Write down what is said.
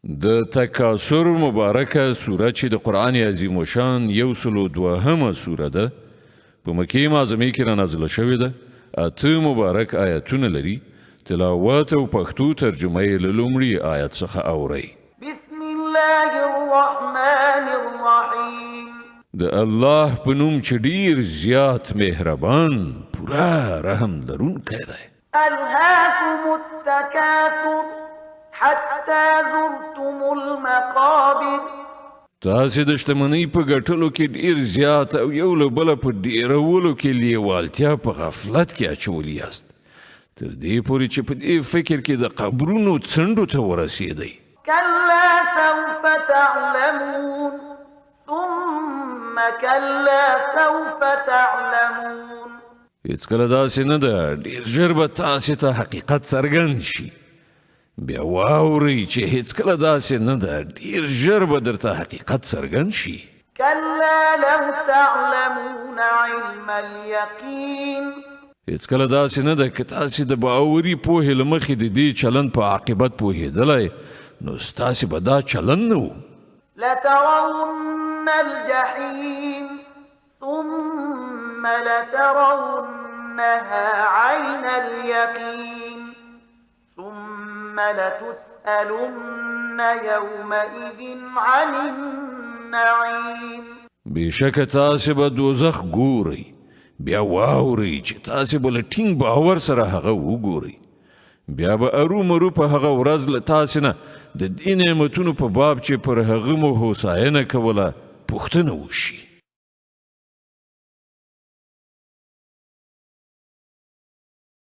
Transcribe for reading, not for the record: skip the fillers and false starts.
د تکاثر مبارکه سوره چې د قرآن عظیم شان 102 سوره ده په مکې معظمې کې رانازله شوې ده. 8 مبارک آیتونه لري. تلاوت او پښتو ترجمه یې له لومړي آیت څخه اورئ. بسم الله الرحمن الرحیم. د الله په نوم چې ډیر زیات مهربان پورا رحم لرونکی دی. الهاکم التکاثر حتی زرتم المقابر. تاسې د شتمنۍ په ګټلو کې ډیر زیات او یو له بله په ډیرولو کې لیوالتیا په غفلت کې اچولی یاست تر دې پورې چې په دې فکر کې د قبرونو څنډو ته ورسېدئ. کلا سوف تعلمون ثم کلا سوف تعلمون. هېڅکله داسې نه ده، ډیر ژر به تاسې ته حقیقت څرګند شي. بیا واورئ چې هېڅکله داسې نه ده، ډیر ژر به درته حقیقت څرګند شي. کلا لو تعلمون علم اليقین. هېڅکله داسې نه ده که تاسې د باوري پوهې له مخې د دې چلند په عاقبت پوهېدلی نو ستاسې به دا چلند نه و. لترون الجحیم ثم لترونها عین اليقین ثم لتسألن يومئذ عن النعیم. بېشکه تاسې به دوزخ ګورئ، بیا واورئ چې تاسې به له ټینګ باور سره هغه وګورئ. بیا به ارومرو په هغه ورځ له تاسې نه د دې نعمتونو په باب چې پر هغه مو هوساینه کوله پوښتنه وشي.